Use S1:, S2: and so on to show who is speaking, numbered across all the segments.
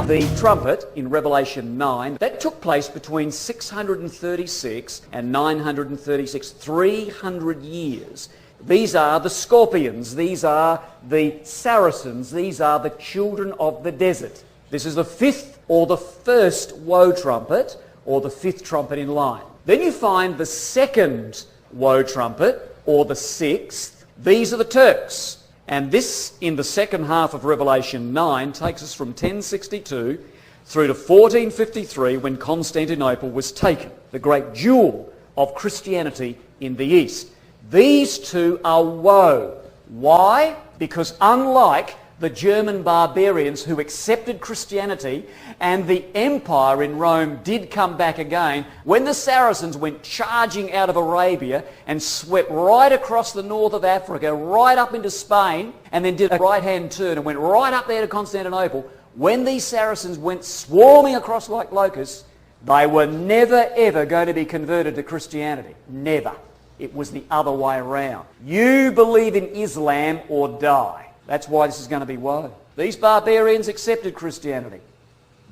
S1: Now, the trumpet in Revelation 9, that took place between 636 and 936, 300 years. These are the scorpions, these are the Saracens, these are the children of the desert. This is the fifth or the first woe trumpet, or the fifth trumpet in line. Then you find the second woe trumpet, or the sixth. These are the Turks. And this, in the second half of Revelation 9, takes us from 1062 through to 1453, when Constantinople was taken, the great jewel of Christianity in the East. These two are woe. Why? Because unlike the German barbarians who accepted Christianity and the empire in Rome did come back again, when the Saracens went charging out of Arabia and swept right across the north of Africa, right up into Spain, and then did a right-hand turn and went right up there to Constantinople, when these Saracens went swarming across like locusts, they were never ever going to be converted to Christianity. Never. It was the other way around. You believe in Islam or die. That's why this is going to be woe. These barbarians accepted Christianity.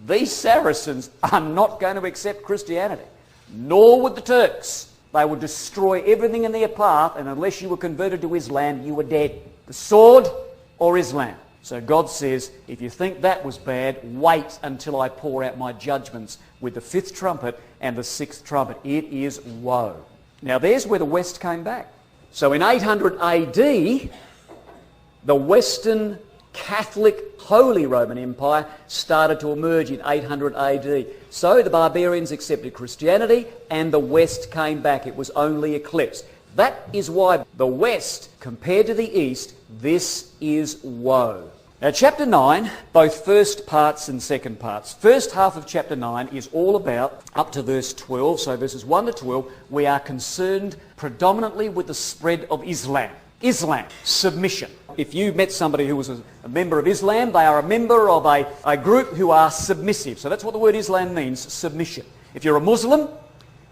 S1: These Saracens are not going to accept Christianity. Nor would the Turks. They would destroy everything in their path, and unless you were converted to Islam, you were dead. The sword or Islam. So God says, if you think that was bad, wait until I pour out my judgments with the fifth trumpet and the sixth trumpet. It is woe. Now there's where the West came back. So in 800 AD, the Western Catholic Holy Roman Empire started to emerge in 800 AD. So the barbarians accepted Christianity and the West came back. It was only eclipsed. That is why the West, compared to the East, this is woe. Now chapter 9, both first parts and second parts. First half of chapter 9 is all about, up to verse 12, so verses 1 to 12, we are concerned predominantly with the spread of Islam. Islam, submission. If you met somebody who was a member of Islam, they are a member of a group who are submissive. So that's what the word Islam means, submission. If you're a Muslim,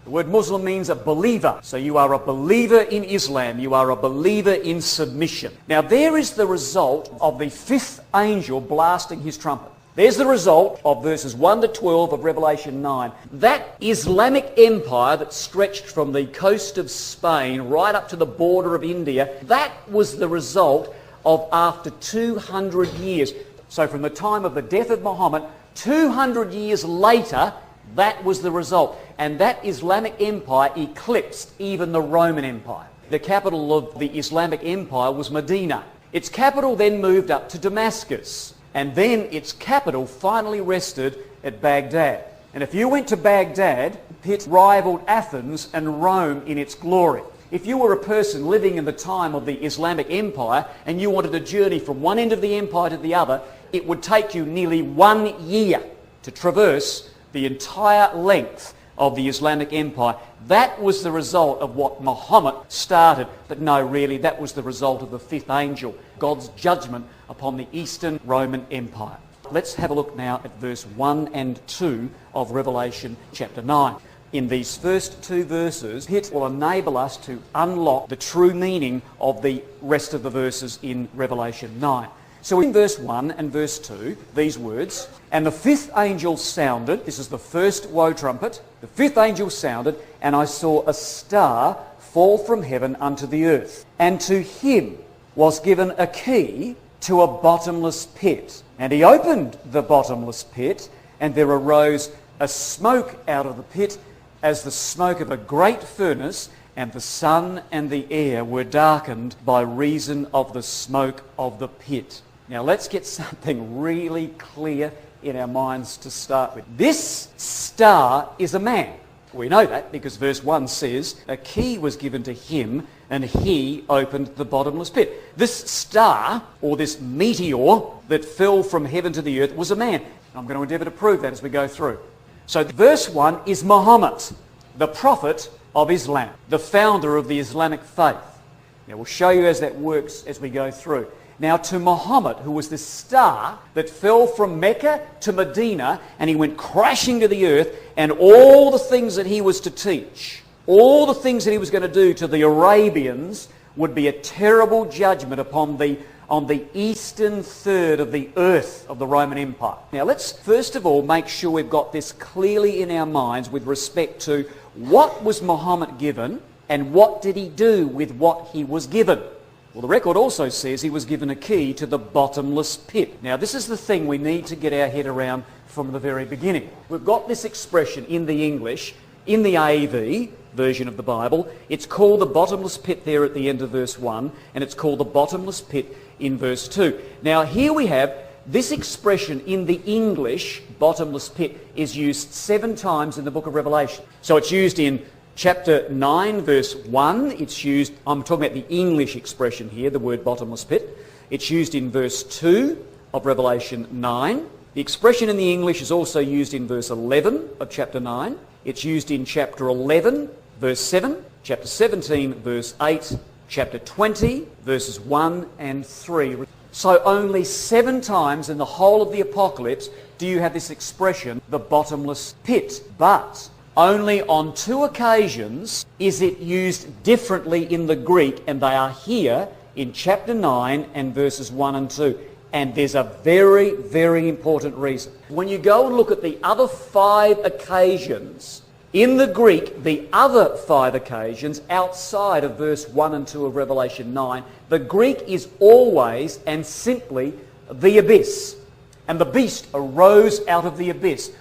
S1: the word Muslim means a believer. So you are a believer in Islam. You are a believer in submission. Now there is the result of the fifth angel blasting his trumpet. There's the result of verses 1 to 12 of Revelation 9. That Islamic empire that stretched from the coast of Spain right up to the border of India, that was the result of after 200 years. So from the time of the death of Muhammad, 200 years later, that was the result. And that Islamic empire eclipsed even the Roman Empire. The capital of the Islamic empire was Medina. Its capital then moved up to Damascus. And then its capital finally rested at Baghdad. And if you went to Baghdad, it rivaled Athens and Rome in its glory. If you were a person living in the time of the Islamic Empire and you wanted to journey from one end of the empire to the other, it would take you nearly 1 year to traverse the entire length of the Islamic Empire. That was the result of what Muhammad started. But no, really, that was the result of the fifth angel, God's judgment upon the Eastern Roman Empire. Let's have a look now at verse 1 and 2 of Revelation chapter 9. In these first two verses, it will enable us to unlock the true meaning of the rest of the verses in Revelation 9. So in verse 1 and verse 2, these words, and the fifth angel sounded, this is the first woe trumpet, the fifth angel sounded, and I saw a star fall from heaven unto the earth. And to him was given a key to a bottomless pit. And he opened the bottomless pit, and there arose a smoke out of the pit as the smoke of a great furnace, and the sun and the air were darkened by reason of the smoke of the pit. Now let's get something really clear in our minds to start with. This star is a man. We know that because verse 1 says, a key was given to him and he opened the bottomless pit. This star, or this meteor that fell from heaven to the earth, was a man. I'm going to endeavour to prove that as we go through. So verse 1 is Muhammad, the prophet of Islam, the founder of the Islamic faith. Now we'll show you as that works as we go through. Now to Muhammad, who was the star that fell from Mecca to Medina, and he went crashing to the earth, and all the things that he was to teach, all the things that he was going to do to the Arabians would be a terrible judgment upon the on the eastern third of the earth of the Roman Empire. Now let's first of all make sure we've got this clearly in our minds with respect to what was Muhammad given and what did he do with what he was given. Well, the record also says he was given a key to the bottomless pit. Now this is the thing we need to get our head around from the very beginning. We've got this expression in the English, in the AV version of the Bible. It's called the bottomless pit there at the end of verse 1, and it's called the bottomless pit in verse 2. Now here we have this expression in the English, bottomless pit, is used 7 times in the book of Revelation. So it's used in chapter 9 verse 1, it's used, I'm talking about the English expression here, the word bottomless pit. It's used in verse 2 of Revelation 9. The expression in the English is also used in verse 11 of chapter 9. It's used in chapter 11 verse 7, chapter 17 verse 8, chapter 20 verses 1 and 3. So only 7 times in the whole of the Apocalypse do you have this expression, the bottomless pit. But only on 2 occasions is it used differently in the Greek, and they are here in chapter 9 and verses 1 and 2. And there's a very, very important reason. When you go and look at the other 5 occasions, in the Greek, the other 5 occasions outside of verse 1 and 2 of Revelation 9, the Greek is always and simply the abyss. And the beast arose out of the abyss.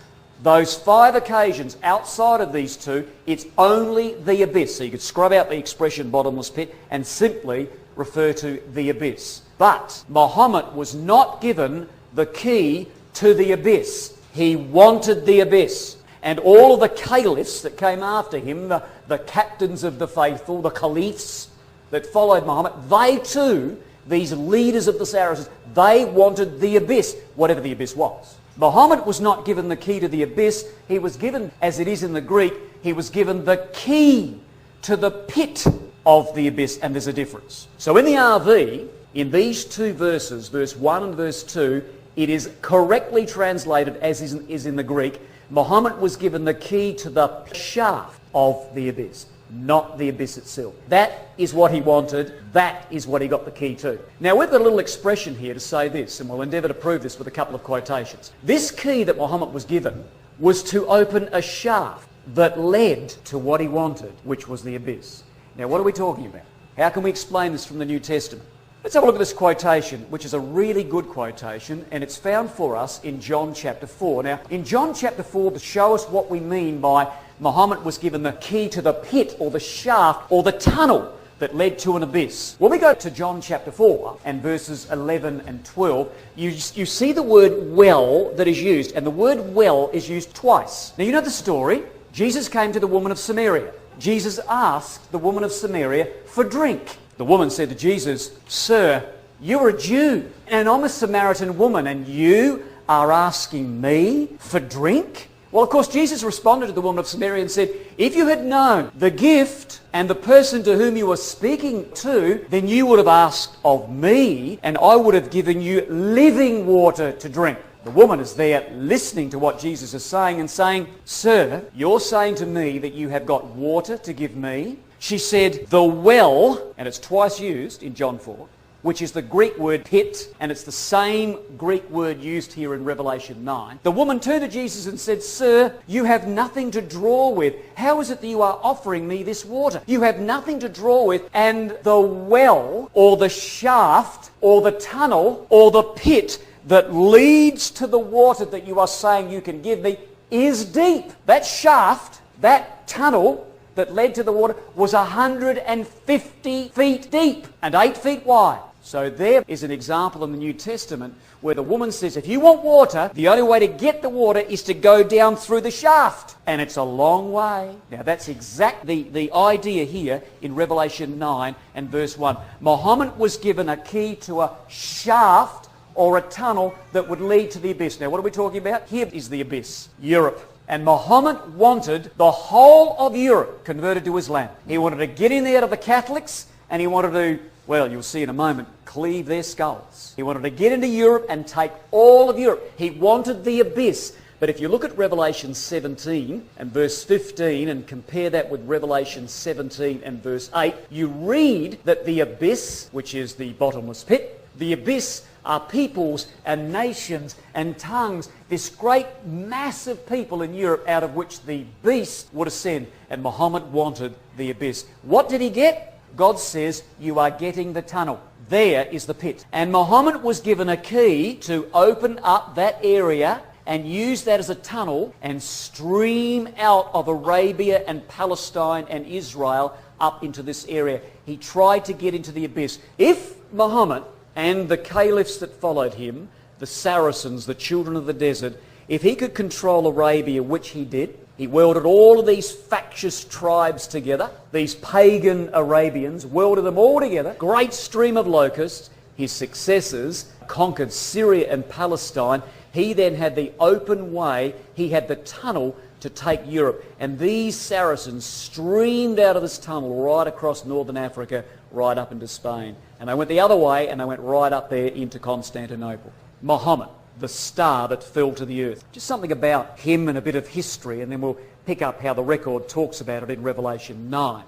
S1: Those 5 occasions outside of these 2, it's only the abyss. So you could scrub out the expression bottomless pit and simply refer to the abyss. But Muhammad was not given the key to the abyss. He wanted the abyss. And all of the caliphs that came after him, the captains of the faithful, the caliphs that followed Muhammad, they too, these leaders of the Saracens, they wanted the abyss, whatever the abyss was. Muhammad was not given the key to the abyss. He was given, as it is in the Greek, he was given the key to the pit of the abyss, and there's a difference. So in the RV, in these 2 verses, verse 1 and verse 2, it is correctly translated as is in the Greek. Muhammad was given the key to the shaft of the abyss, not the abyss itself. That is what he wanted. That is what he got the key to. Now we've got a little expression here to say this, and we'll endeavour to prove this with a couple of quotations. This key that Muhammad was given was to open a shaft that led to what he wanted, which was the abyss. Now what are we talking about? How can we explain this from the New Testament? Let's have a look at this quotation, which is a really good quotation, and it's found for us in John chapter 4. Now, in John chapter 4, to show us what we mean by Muhammad was given the key to the pit or the shaft or the tunnel that led to an abyss. When we go to John chapter 4 and verses 11 and 12, you see the word well that is used, and the word well is used twice. Now, you know the story. Jesus came to the woman of Samaria. Jesus asked the woman of Samaria for drink. The woman said to Jesus, "Sir, you're a Jew, and I'm a Samaritan woman, and you are asking me for drink?" Well, of course, Jesus responded to the woman of Samaria and said, "If you had known the gift and the person to whom you were speaking to, then you would have asked of me, and I would have given you living water to drink." The woman is there listening to what Jesus is saying and saying, "Sir, you're saying to me that you have got water to give me?" She said, "The well," and it's twice used in John 4, which is the Greek word pit, and it's the same Greek word used here in Revelation 9. The woman turned to Jesus and said, "Sir, you have nothing to draw with. How is it that you are offering me this water? You have nothing to draw with, and the well, or the shaft, or the tunnel, or the pit that leads to the water that you are saying you can give me is deep." That shaft, that tunnel that led to the water was 150 feet deep and 8 feet wide. So there is an example in the New Testament where the woman says, if you want water, the only way to get the water is to go down through the shaft. And it's a long way. Now that's exactly the idea here in Revelation 9 and verse 1. Muhammad was given a key to a shaft or a tunnel that would lead to the abyss. Now what are we talking about? Here is the abyss, Europe. And Muhammad wanted the whole of Europe converted to Islam. He wanted to get in there to the Catholics, and he wanted to, well, you'll see in a moment, cleave their skulls. He wanted to get into Europe and take all of Europe. He wanted the abyss. But if you look at Revelation 17 and verse 15 and compare that with Revelation 17 and verse 8, you read that the abyss, which is the bottomless pit, The abyss are peoples and nations and tongues, this great mass of people in Europe out of which the beast would ascend. And Muhammad wanted the abyss. What did he get? God says, you are getting the tunnel. There is the pit. And Muhammad was given a key to open up that area and use that as a tunnel and stream out of Arabia and Palestine and Israel up into this area. He tried to get into the abyss. If Muhammad and the caliphs that followed him, the Saracens, the children of the desert, if he could control Arabia, which he did, he welded all of these factious tribes together, these pagan Arabians, welded them all together, great stream of locusts. His successors conquered Syria and Palestine. He then had the open way, he had the tunnel to take Europe. And these Saracens streamed out of this tunnel right across northern Africa, right up into Spain. And they went the other way, and they went right up there into Constantinople. Muhammad, the star that fell to the earth. Just something about him and a bit of history, and then we'll pick up how the record talks about it in Revelation 9.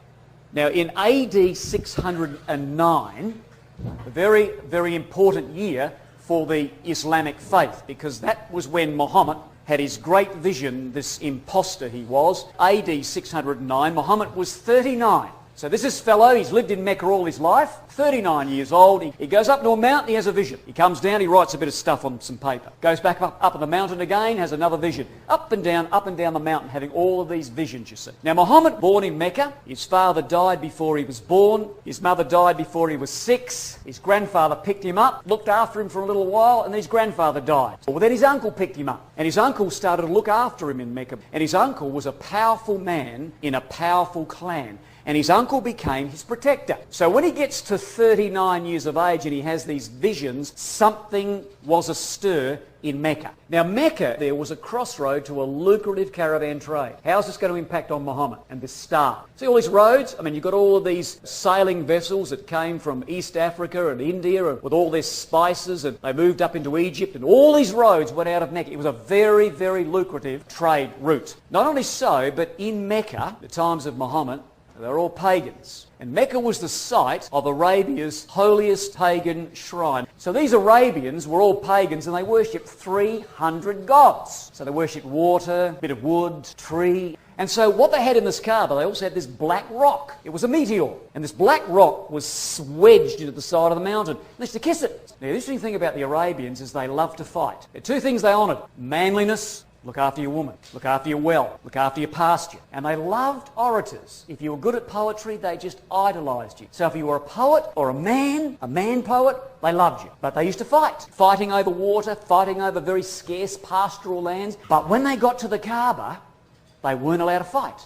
S1: Now, in AD 609, a very, very important year for the Islamic faith, because that was when Muhammad had his great vision, this imposter he was. AD 609, Muhammad was 39. So this fellow, he's lived in Mecca all his life, 39 years old. He goes up to a mountain, he has a vision. He comes down, he writes a bit of stuff on some paper. Goes back up on the mountain again, has another vision. Up and down the mountain, having all of these visions, you see. Now Muhammad, born in Mecca, his father died before he was born. His mother died before he was 6. His grandfather picked him up, looked after him for a little while, and then his grandfather died. Well, then his uncle picked him up, and his uncle started to look after him in Mecca. And his uncle was a powerful man in a powerful clan. And his uncle became his protector. So when he gets to 39 years of age and he has these visions, something was astir in Mecca. Now Mecca, there was a crossroad to a lucrative caravan trade. How's this going to impact on Muhammad and this star? See all these roads? I mean, you've got all of these sailing vessels that came from East Africa and India with all their spices, and they moved up into Egypt, and all these roads went out of Mecca. It was a very, very lucrative trade route. Not only so, but in Mecca, the times of Muhammad, they're all pagans. And Mecca was the site of Arabia's holiest pagan shrine. So these Arabians were all pagans, and they worshipped 300 gods. So they worshipped water, a bit of wood, tree. And so what they had in this Kaaba, they also had this black rock. It was a meteor. And this black rock was wedged into the side of the mountain. And they used to kiss it. Now the interesting thing about the Arabians is they loved to fight. There are two things they honoured: manliness. Look after your woman. Look after your well. Look after your pasture. And they loved orators. If you were good at poetry, they just idolised you. So if you were a poet or a man poet, they loved you. But they used to fight. Fighting over water, fighting over very scarce pastoral lands. But when they got to the Kaaba, they weren't allowed to fight.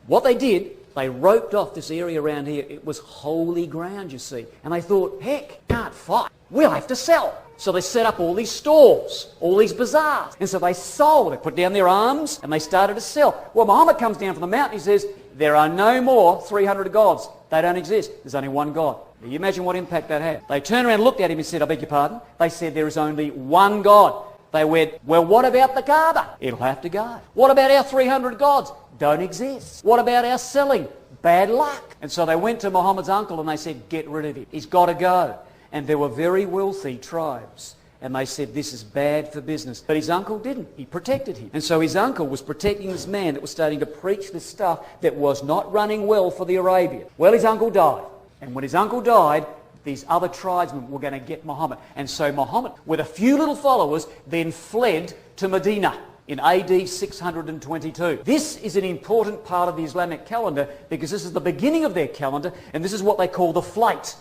S1: What they did, they roped off this area around here. It was holy ground, you see. And they thought, heck, can't fight. We'll have to sell. So they set up all these stalls, all these bazaars. And so they sold. They put down their arms and they started to sell. Well, Muhammad comes down from the mountain. He says, there are no more 300 gods. They don't exist. There's only one God. Now, you imagine what impact that had. They turned around and looked at him and said, I beg your pardon? They said, there is only one God. They went, well, what about the Kaaba? It'll have to go. What about our 300 gods? Don't exist. What about our selling? Bad luck. And so they went to Muhammad's uncle and they said, get rid of him. He's got to go. And there were very wealthy tribes. And they said, this is bad for business. But his uncle didn't. He protected him. And so his uncle was protecting this man that was starting to preach this stuff that was not running well for the Arabian. Well, his uncle died. And when his uncle died, these other tribesmen were going to get Muhammad. And so Muhammad, with a few little followers, then fled to Medina in AD 622. This is an important part of the Islamic calendar because this is the beginning of their calendar, and this is what they call the Flight.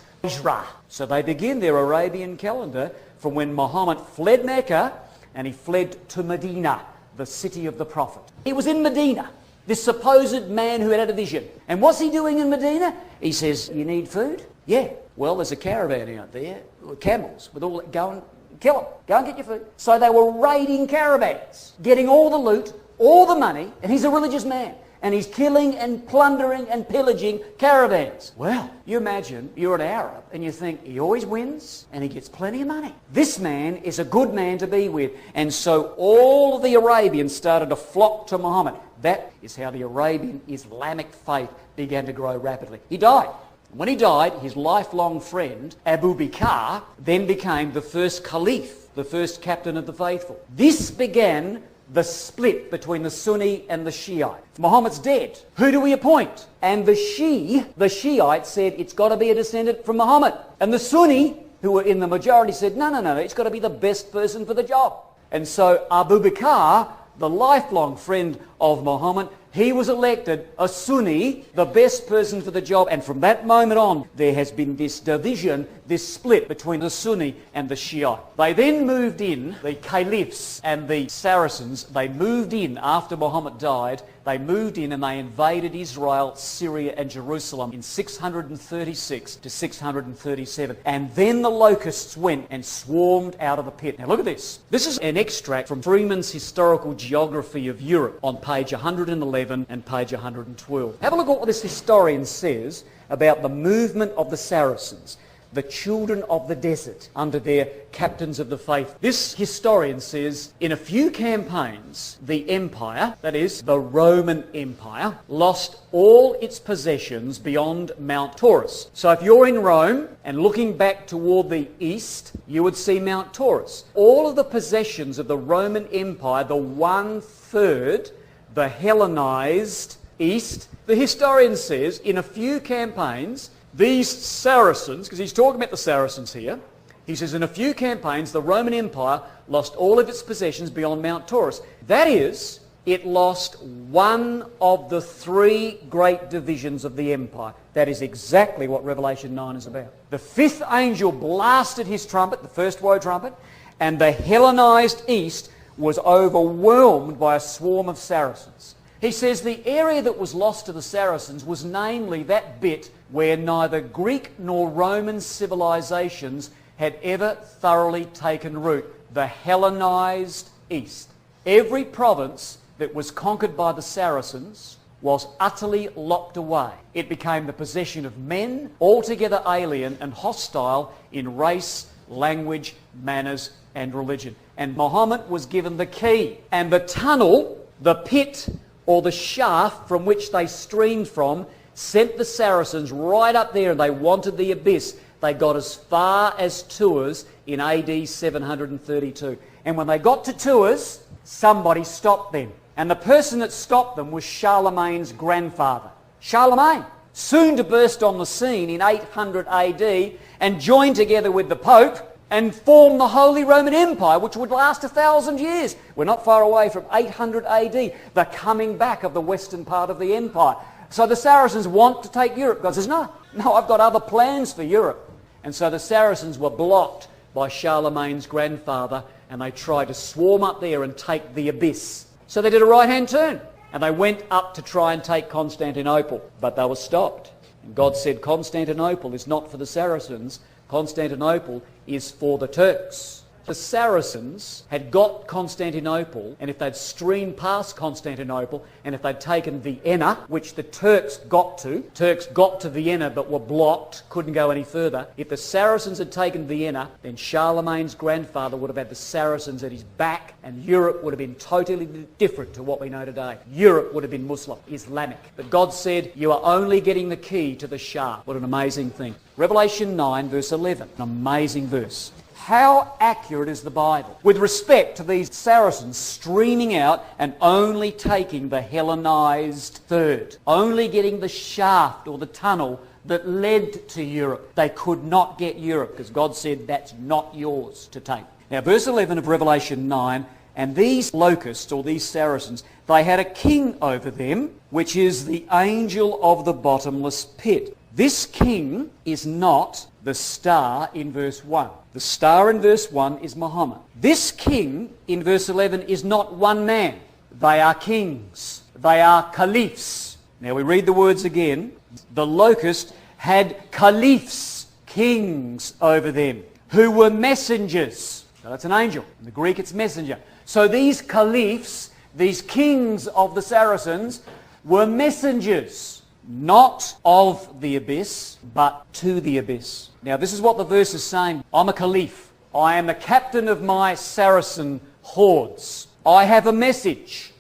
S1: So they begin their Arabian calendar from when Muhammad fled Mecca and he fled to Medina, the city of the Prophet. He was in Medina, this supposed man who had a vision. And what's he doing in Medina? He says, you need food? Yeah. Well, there's a caravan out there, camels, with all that. Go and kill them. Go and get your food. So they were raiding caravans, getting all the loot, all the money, and he's a religious man. And he's killing and plundering and pillaging caravans. Well, you imagine you're an Arab and you think he always wins and he gets plenty of money. This man is a good man to be with. And so all of the Arabians started to flock to Muhammad. That is how the Arabian Islamic faith began to grow rapidly. He died. When he died, his lifelong friend, Abu Bakr, then became the first caliph, the first captain of the faithful. This began the split between the Sunni and the Shiite. Muhammad's dead. Who do we appoint? And the Shiite said it's got to be a descendant from Muhammad. And the Sunni, who were in the majority, said no, it's got to be the best person for the job. And so Abu Bakr, the lifelong friend of Muhammad, he was elected a Sunni, the best person for the job. And from that moment on, there has been this division, this split between the Sunni and the Shiite. They then moved in, the caliphs and the Saracens, they moved in after Muhammad died. They moved in and they invaded Israel, Syria and Jerusalem in 636 to 637. And then the locusts went and swarmed out of the pit. Now look at this. This is an extract from Freeman's Historical Geography of Europe on page 111 and page 112. Have a look at what this historian says about the movement of the Saracens, the children of the desert under their captains of the faith. This historian says, in a few campaigns, the empire, that is, the Roman Empire, lost all its possessions beyond Mount Taurus. So if you're in Rome and looking back toward the east, you would see Mount Taurus. All of the possessions of the Roman Empire, the 1/3, the Hellenized east, the historian says, in a few campaigns, these Saracens, because he's talking about the Saracens here, he says in a few campaigns the Roman Empire lost all of its possessions beyond Mount Taurus. That is, it lost one of the 3 great divisions of the empire. That is exactly what Revelation 9 is about. The 5th angel blasted his trumpet, the first woe trumpet, and the Hellenized east was overwhelmed by a swarm of Saracens. He says the area that was lost to the Saracens was namely that bit where neither Greek nor Roman civilizations had ever thoroughly taken root, the Hellenized East. Every province that was conquered by the Saracens was utterly locked away. It became the possession of men, altogether alien and hostile in race, language, manners and religion. And Muhammad was given the key. And the tunnel, the pit, or the shaft from which they streamed from, sent the Saracens right up there, and they wanted the abyss. They got as far as Tours in AD 732. And when they got to Tours, somebody stopped them. And the person that stopped them was Charlemagne's grandfather. Charlemagne, soon to burst on the scene in 800 AD and join together with the Pope and form the Holy Roman Empire, which would last 1,000 years. We're not far away from 800 AD, the coming back of the western part of the empire. So the Saracens want to take Europe. God says, no, I've got other plans for Europe. And so the Saracens were blocked by Charlemagne's grandfather, and they tried to swarm up there and take the abyss. So they did a right-hand turn, and they went up to try and take Constantinople, but they were stopped. And God said, Constantinople is not for the Saracens, Constantinople is for the Turks. The Saracens had got Constantinople, and if they'd streamed past Constantinople, and if they'd taken Vienna, which the Turks got to Vienna but were blocked, couldn't go any further. If the Saracens had taken Vienna, then Charlemagne's grandfather would have had the Saracens at his back, and Europe would have been totally different to what we know today. Europe would have been Muslim, Islamic. But God said, you are only getting the key to the shaft. What an amazing thing. Revelation 9 verse 11, an amazing verse. How accurate is the Bible with respect to these Saracens streaming out and only taking the Hellenized third, only getting the shaft or the tunnel that led to Europe. They could not get Europe because God said that's not yours to take. Now verse 11 of Revelation 9, and these locusts or these Saracens, they had a king over them, which is the angel of the bottomless pit. This king is not the star in verse 1. The star in verse 1 is Muhammad. This king in verse 11 is not one man. They are kings. They are caliphs. Now we read the words again. The locust had caliphs, kings over them, who were messengers. So that's an angel. In the Greek it's messenger. So these caliphs, these kings of the Saracens, were messengers, not of the abyss, but to the abyss. Now this is what the verse is saying. I'm a caliph. I am the captain of my Saracen hordes. I have a message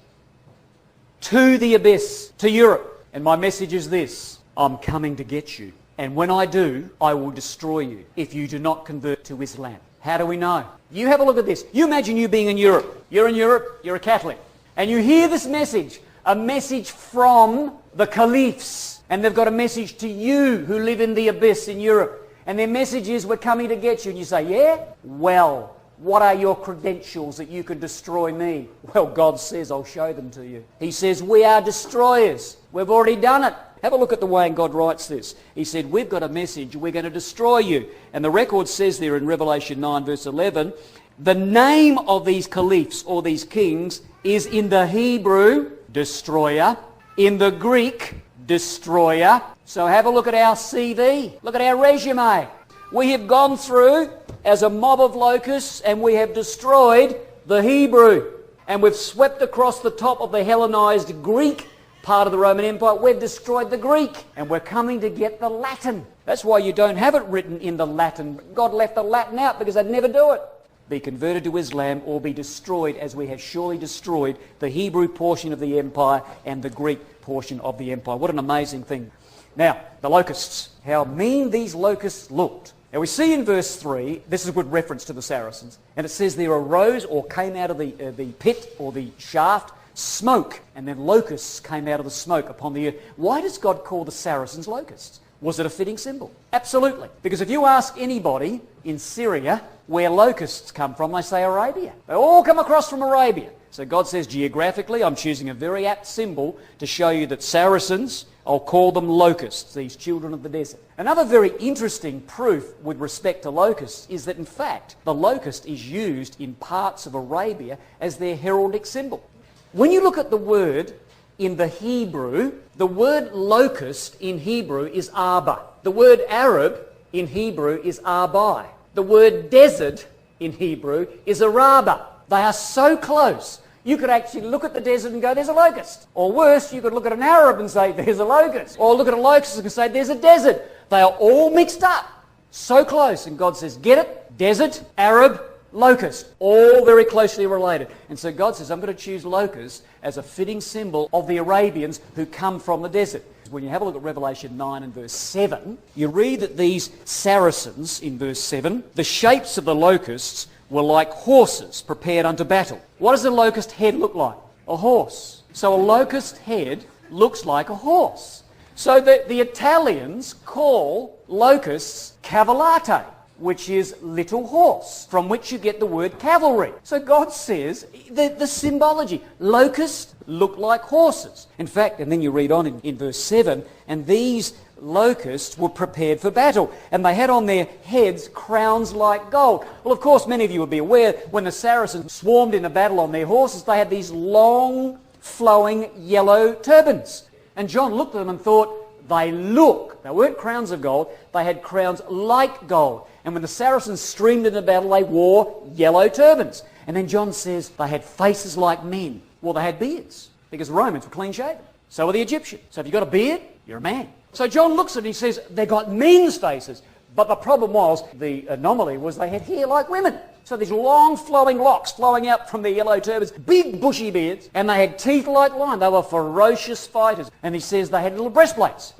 S1: to the abyss, to Europe. And my message is this. I'm coming to get you. and when I do, I will destroy you if you do not convert to Islam. How do we know? You have a look at this. You imagine you being in Europe. You're in Europe, you're a Catholic, and you hear this message, a message from the caliphs, and they've got a message to you who live in the abyss in Europe, and their message is, we're coming to get you, and you say, yeah? Well, what are your credentials that you can destroy me? Well, God says, I'll show them to you. He says, we are destroyers. We've already done it. Have a look at the way God writes this. He said, we've got a message, we're going to destroy you. And the record says there in Revelation 9 verse 11, the name of these caliphs or these kings is in the Hebrew, destroyer, in the Greek, destroyer. So have a look at our CV. Look at our resume. We have gone through as a mob of locusts and we have destroyed the Hebrew. And we've swept across the top of the Hellenized Greek part of the Roman Empire. We've destroyed the Greek and we're coming to get the Latin. That's why you don't have it written in the Latin. God left the Latin out because they'd never do it. Be converted to Islam or be destroyed, as we have surely destroyed the Hebrew portion of the empire and the Greek portion of the empire. What an amazing thing. Now, the locusts. How mean these locusts looked. Now we see in verse 3, this is a good reference to the Saracens, and it says there arose or came out of the pit or the shaft smoke, and then locusts came out of the smoke upon the earth. Why does God call the Saracens locusts? Was it a fitting symbol? Absolutely. Because if you ask anybody in Syria where locusts come from, they say Arabia. They all come across from Arabia. So God says geographically, I'm choosing a very apt symbol to show you that Saracens, I'll call them locusts, these children of the desert. Another very interesting proof with respect to locusts is that in fact the locust is used in parts of Arabia as their heraldic symbol. When you look at the word in the Hebrew, the word locust in Hebrew is arba. The word Arab in Hebrew is arbai. The word desert in Hebrew is araba. They are so close. You could actually look at the desert and go, there's a locust. Or worse, you could look at an Arab and say, there's a locust. Or look at a locust and say, there's a desert. They are all mixed up. So close. And God says, get it? Desert, Arab, locust. All very closely related. And so God says, I'm going to choose locust as a fitting symbol of the Arabians who come from the desert. When you have a look at Revelation 9 and verse 7, you read that these Saracens, in verse 7, the shapes of the locusts were like horses prepared unto battle. What does a locust head look like? A horse. So a locust head looks like a horse. So the Italians call locusts cavallate, which is little horse, from which you get the word cavalry. So God says, the symbology, locusts look like horses. In fact, and then you read on in verse 7, and these locusts were prepared for battle, and they had on their heads crowns like gold. Well, of course, many of you would be aware, when the Saracens swarmed into battle on their horses, they had these long, flowing yellow turbans. And John looked at them and thought, they weren't crowns of gold, they had crowns like gold. And when the Saracens streamed into battle, they wore yellow turbans. And then John says they had faces like men. Well, they had beards, because the Romans were clean-shaven. So were the Egyptians. So if you've got a beard, you're a man. So John looks at it and he says, they got men's faces. But the problem was, the anomaly was they had hair like women. So these long flowing locks flowing out from their yellow turbans, big bushy beards, and they had teeth like lions. They were ferocious fighters. And he says they had little breastplates.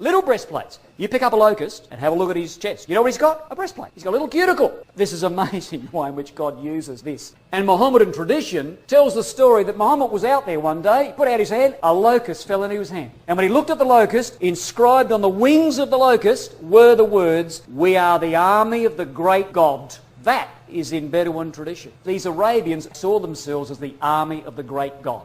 S1: You pick up a locust and have a look at his chest. You know what he's got? A breastplate. He's got a little cuticle. This is amazing the way in which God uses this. And Mohammedan tradition tells the story that Muhammad was out there one day, he put out his hand, a locust fell into his hand. And when he looked at the locust, inscribed on the wings of the locust were the words, "We are the army of the great God." That is in Bedouin tradition. These Arabians saw themselves as the army of the great God.